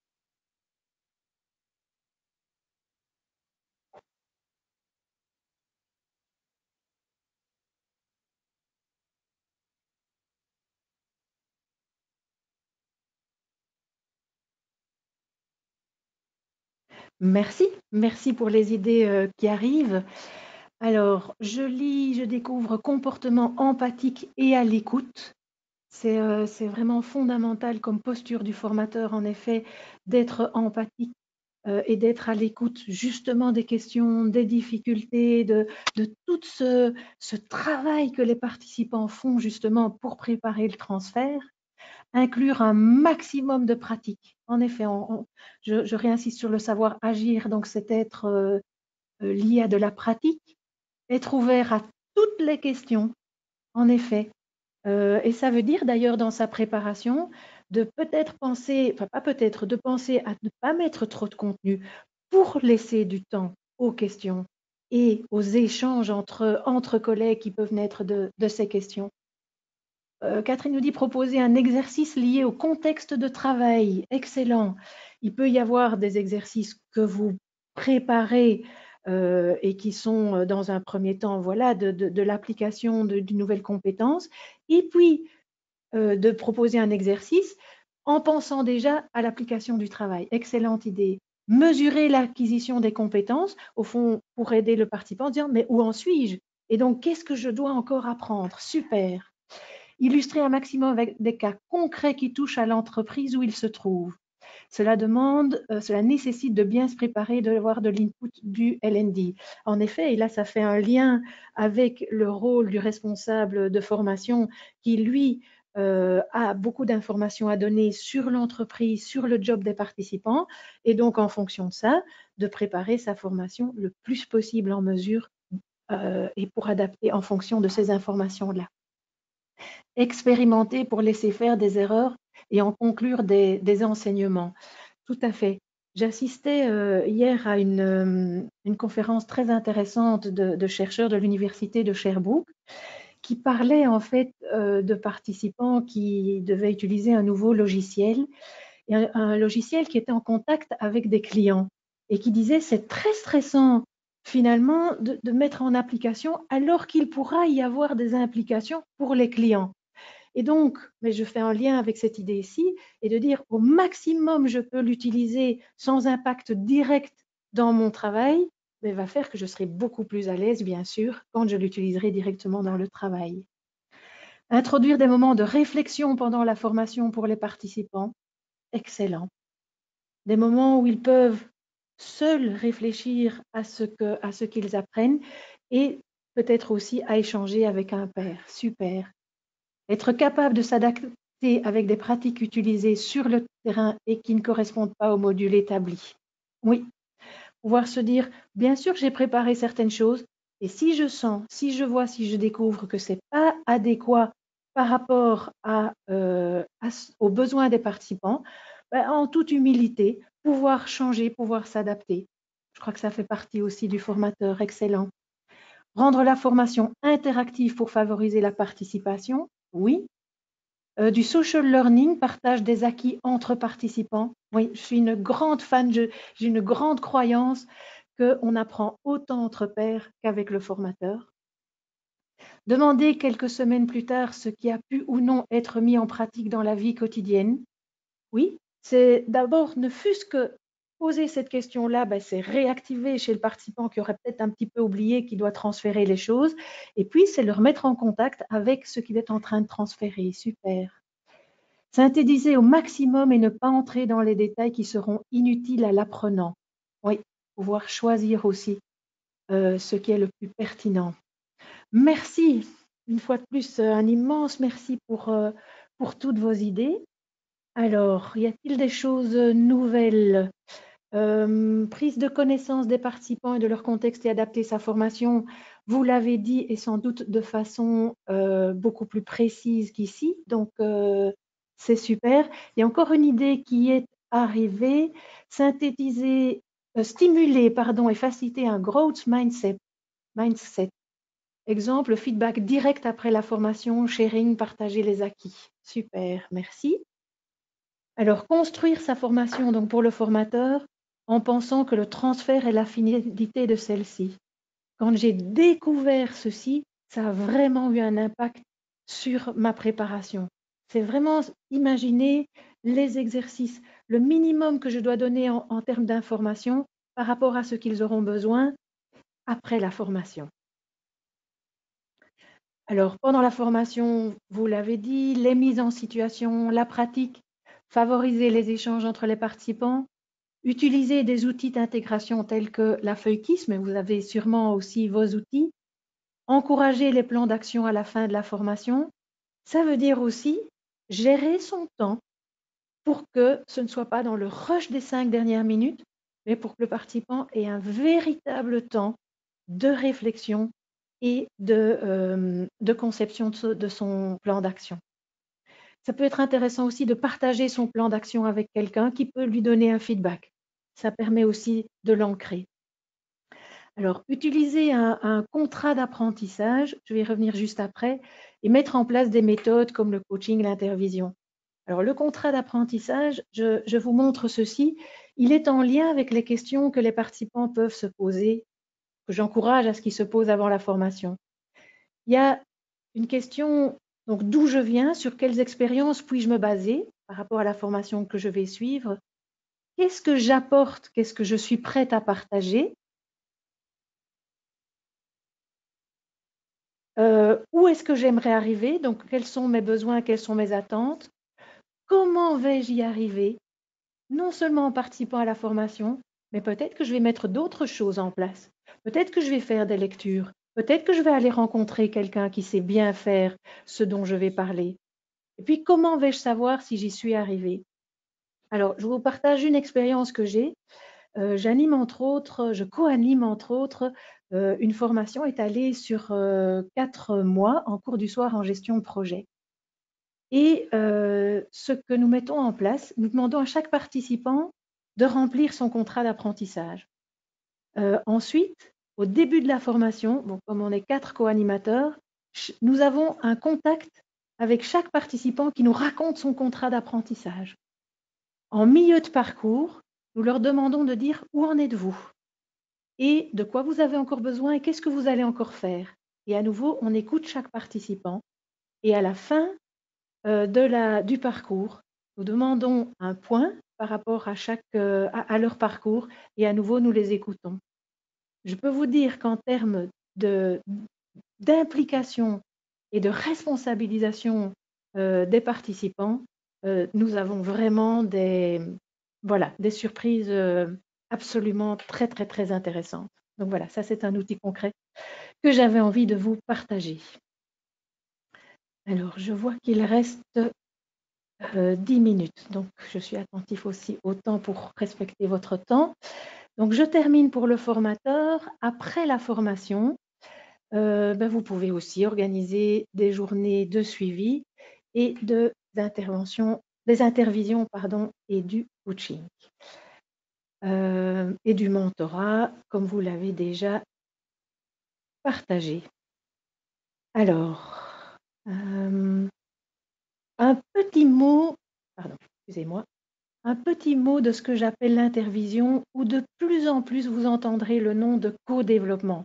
B: Merci pour les idées qui arrivent. Alors, je découvre comportement empathique et à l'écoute. C'est vraiment fondamental comme posture du formateur, en effet, d'être empathique et d'être à l'écoute justement des questions, des difficultés, de tout ce travail que les participants font justement pour préparer le transfert. Inclure un maximum de pratiques. En effet, je réinsiste sur le savoir agir, donc c'est être lié à de la pratique, être ouvert à toutes les questions, en effet. Et ça veut dire d'ailleurs dans sa préparation de peut-être penser, enfin pas peut-être, de penser à ne pas mettre trop de contenu pour laisser du temps aux questions et aux échanges entre collègues qui peuvent naître de ces questions. Catherine nous dit proposer un exercice lié au contexte de travail. Excellent. Il peut y avoir des exercices que vous préparez et qui sont dans un premier temps voilà, de l'application d'une nouvelle compétence. Et puis, de proposer un exercice en pensant déjà à l'application du travail. Excellente idée. Mesurer l'acquisition des compétences, au fond, pour aider le participant en disant, mais où en suis-je? Et donc, qu'est-ce que je dois encore apprendre? Super. Illustrer un maximum avec des cas concrets qui touchent à l'entreprise où il se trouve. Cela nécessite de bien se préparer, de voir de l'input du L&D. En effet, et là, ça fait un lien avec le rôle du responsable de formation qui, lui, a beaucoup d'informations à donner sur l'entreprise, sur le job des participants, et donc en fonction de ça, de préparer sa formation le plus possible en mesure et pour adapter en fonction de ces informations-là. Expérimenter pour laisser faire des erreurs et en conclure des enseignements. Tout à fait. J'assistais hier à une conférence très intéressante de chercheurs de l'université de Sherbrooke qui parlaient en fait de participants qui devaient utiliser un nouveau logiciel, et un logiciel qui était en contact avec des clients et qui disait c'est très stressant finalement de mettre en application alors qu'il pourra y avoir des implications pour les clients. Et donc, mais je fais un lien avec cette idée ici, et de dire au maximum je peux l'utiliser sans impact direct dans mon travail, mais va faire que je serai beaucoup plus à l'aise, bien sûr, quand je l'utiliserai directement dans le travail. Introduire des moments de réflexion pendant la formation pour les participants, excellent. Des moments où ils peuvent seuls réfléchir à ce qu'ils apprennent et peut-être aussi à échanger avec un père. Super. Être capable de s'adapter avec des pratiques utilisées sur le terrain et qui ne correspondent pas au module établi. Oui, pouvoir se dire, bien sûr, j'ai préparé certaines choses, et si je sens, si je vois, si je découvre que ce n'est pas adéquat par rapport aux besoins des participants, ben, en toute humilité, pouvoir changer, pouvoir s'adapter. Je crois que ça fait partie aussi du formateur excellent. Rendre la formation interactive pour favoriser la participation, oui. Du social learning, partage des acquis entre participants. Oui, je suis une grande fan, j'ai une grande croyance qu'on apprend autant entre pairs qu'avec le formateur. Demander quelques semaines plus tard ce qui a pu ou non être mis en pratique dans la vie quotidienne. Oui, c'est d'abord, ne fût-ce que poser cette question-là, ben, c'est réactiver chez le participant qui aurait peut-être un petit peu oublié qu'il doit transférer les choses. Et puis, c'est le remettre en contact avec ce qu'il est en train de transférer. Super. Synthétiser au maximum et ne pas entrer dans les détails qui seront inutiles à l'apprenant. Oui, pouvoir choisir aussi ce qui est le plus pertinent. Merci, une fois de plus, un immense merci pour toutes vos idées. Alors, y a-t-il des choses nouvelles? Prise de connaissance des participants et de leur contexte et adapter sa formation, vous l'avez dit, et sans doute de façon beaucoup plus précise qu'ici. Donc, c'est super. Il y a encore une idée qui est arrivée, synthétiser stimuler et faciliter un growth mindset. Exemple, feedback direct après la formation, sharing, partager les acquis. Super, merci. Alors, construire sa formation donc pour le formateur en pensant que le transfert est la finalité de celle-ci. Quand j'ai découvert ceci, ça a vraiment eu un impact sur ma préparation. C'est vraiment imaginer les exercices, le minimum que je dois donner en termes d'information par rapport à ce qu'ils auront besoin après la formation. Alors, pendant la formation, vous l'avez dit, les mises en situation, la pratique, favoriser les échanges entre les participants, utiliser des outils d'intégration tels que la feuille KISS, mais vous avez sûrement aussi vos outils, encourager les plans d'action à la fin de la formation. Ça veut dire aussi gérer son temps pour que ce ne soit pas dans le rush des 5 dernières minutes, mais pour que le participant ait un véritable temps de réflexion et de conception de son plan d'action. Ça peut être intéressant aussi de partager son plan d'action avec quelqu'un qui peut lui donner un feedback. Ça permet aussi de l'ancrer. Alors, utiliser un contrat d'apprentissage, je vais y revenir juste après, et mettre en place des méthodes comme le coaching, l'intervision. Alors, le contrat d'apprentissage, je vous montre ceci. Il est en lien avec les questions que les participants peuvent se poser, que j'encourage à ce qu'ils se posent avant la formation. Il y a une question, donc d'où je viens, sur quelles expériences puis-je me baser par rapport à la formation que je vais suivre, qu'est-ce que j'apporte, qu'est-ce que je suis prête à partager, où est-ce que j'aimerais arriver, donc quels sont mes besoins, quelles sont mes attentes, comment vais-je y arriver, non seulement en participant à la formation, mais peut-être que je vais mettre d'autres choses en place, peut-être que je vais faire des lectures, peut-être que je vais aller rencontrer quelqu'un qui sait bien faire ce dont je vais parler. Et puis, comment vais-je savoir si j'y suis arrivée? Alors, je vous partage une expérience que j'ai. J'anime entre autres, je co-anime entre autres une formation étalée sur 4 mois en cours du soir en gestion de projet. Et ce que nous mettons en place, nous demandons à chaque participant de remplir son contrat d'apprentissage. Ensuite, au début de la formation, bon, comme on est 4 co-animateurs, nous avons un contact avec chaque participant qui nous raconte son contrat d'apprentissage. En milieu de parcours, nous leur demandons de dire où en êtes-vous et de quoi vous avez encore besoin et qu'est-ce que vous allez encore faire. Et à nouveau, on écoute chaque participant. Et à la fin du parcours, nous demandons un point par rapport à leur parcours et à nouveau, nous les écoutons. Je peux vous dire qu'en termes d'implication et de responsabilisation des participants, nous avons vraiment des surprises absolument très, très, très intéressantes. Donc voilà, ça c'est un outil concret que j'avais envie de vous partager. Alors, je vois qu'il reste 10 minutes, donc je suis attentif aussi au temps pour respecter votre temps. Donc, je termine pour le formateur. Après la formation, vous pouvez aussi organiser des journées de suivi et des intervisions et du coaching. Et du mentorat, comme vous l'avez déjà partagé. Alors, un petit mot, un petit mot de ce que j'appelle l'intervision, où de plus en plus vous entendrez le nom de co-développement.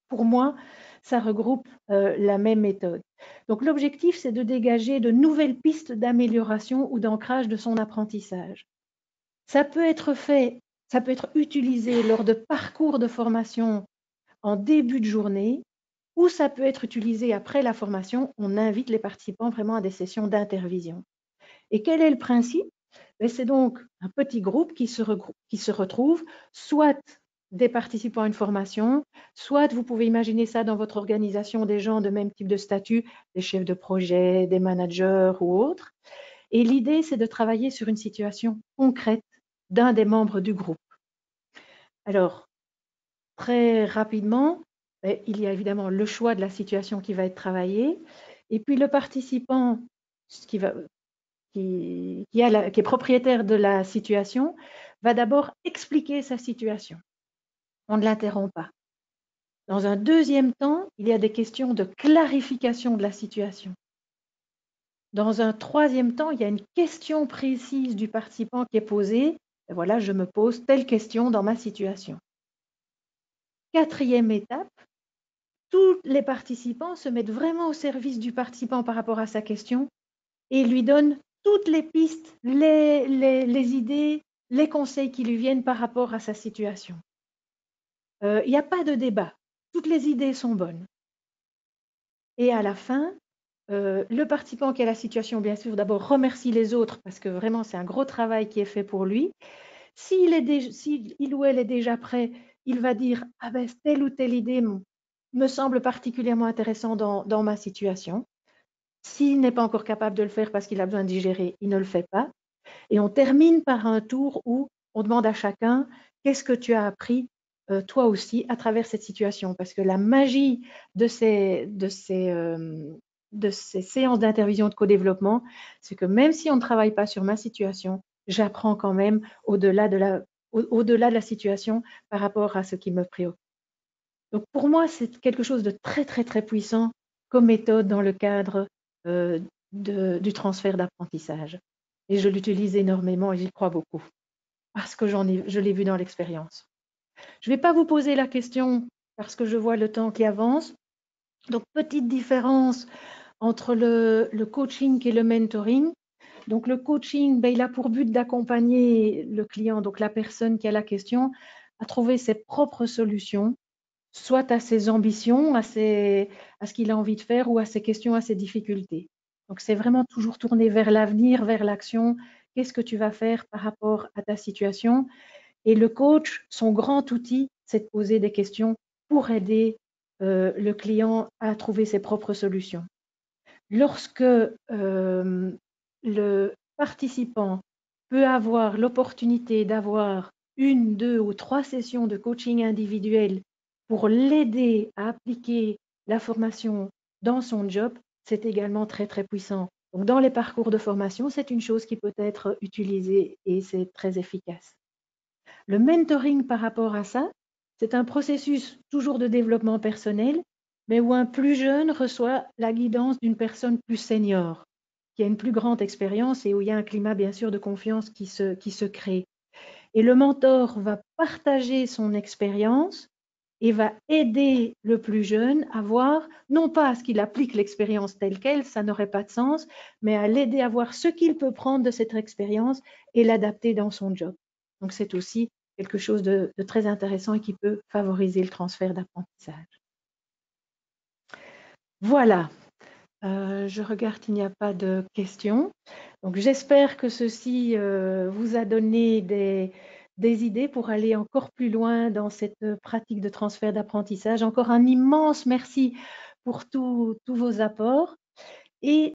B: Pour moi, ça regroupe la même méthode. Donc l'objectif, c'est de dégager de nouvelles pistes d'amélioration ou d'ancrage de son apprentissage. Ça peut être utilisé lors de parcours de formation en début de journée, ou ça peut être utilisé après la formation. On invite les participants vraiment à des sessions d'intervision. Et quel est le principe? C'est donc un petit groupe qui se retrouve, soit des participants à une formation, soit vous pouvez imaginer ça dans votre organisation, des gens de même type de statut, des chefs de projet, des managers ou autres. Et l'idée, c'est de travailler sur une situation concrète d'un des membres du groupe. Alors, très rapidement, il y a évidemment le choix de la situation qui va être travaillée, et puis le participant qui est propriétaire de la situation va d'abord expliquer sa situation. On ne l'interrompt pas. Dans un deuxième temps, il y a des questions de clarification de la situation. Dans un troisième temps, il y a une question précise du participant qui est posée. Et voilà, je me pose telle question dans ma situation. Quatrième étape, tous les participants se mettent vraiment au service du participant par rapport à sa question et lui donnent toutes les pistes, les idées, les conseils qui lui viennent par rapport à sa situation. Il n'y a pas de débat. Toutes les idées sont bonnes. Et à la fin, le participant qui a la situation, bien sûr, d'abord remercie les autres parce que vraiment, c'est un gros travail qui est fait pour lui. S'il ou elle est déjà prêt, il va dire « Ah ben, telle ou telle idée me semble particulièrement intéressante dans ma situation ». S'il n'est pas encore capable de le faire parce qu'il a besoin de digérer, il ne le fait pas. Et on termine par un tour où on demande à chacun « Qu'est-ce que tu as appris toi aussi à travers cette situation ?» Parce que la magie de ces séances d'intervision de co-développement, c'est que même si on ne travaille pas sur ma situation, j'apprends quand même au-delà de la situation par rapport à ce qui me préoccupe. Donc pour moi, c'est quelque chose de très, très, très puissant comme méthode dans le cadre du transfert d'apprentissage. Et je l'utilise énormément et j'y crois beaucoup parce que je l'ai vu dans l'expérience. Je ne vais pas vous poser la question parce que je vois le temps qui avance. Donc, petite différence entre le coaching et le mentoring. Donc, le coaching, il a pour but d'accompagner le client, donc la personne qui a la question, à trouver ses propres solutions, soit à ses ambitions, à ce qu'il a envie de faire ou à ses questions, à ses difficultés. Donc, c'est vraiment toujours tourné vers l'avenir, vers l'action. Qu'est-ce que tu vas faire par rapport à ta situation? Et le coach, son grand outil, c'est de poser des questions pour aider le client à trouver ses propres solutions. Lorsque le participant peut avoir l'opportunité d'avoir 1, 2 ou 3 sessions de coaching individuel pour l'aider à appliquer la formation dans son job, c'est également très, très puissant. Donc, dans les parcours de formation, c'est une chose qui peut être utilisée et c'est très efficace. Le mentoring par rapport à ça, c'est un processus toujours de développement personnel, mais où un plus jeune reçoit la guidance d'une personne plus senior, qui a une plus grande expérience et où il y a un climat bien sûr de confiance qui se crée. Et le mentor va partager son expérience et va aider le plus jeune à voir, non pas à ce qu'il applique l'expérience telle qu'elle, ça n'aurait pas de sens, mais à l'aider à voir ce qu'il peut prendre de cette expérience et l'adapter dans son job. Donc c'est aussi quelque chose de très intéressant et qui peut favoriser le transfert d'apprentissage. Voilà, je regarde, il n'y a pas de questions. Donc j'espère que ceci vous a donné des idées pour aller encore plus loin dans cette pratique de transfert d'apprentissage. Encore un immense merci pour tous vos apports. Et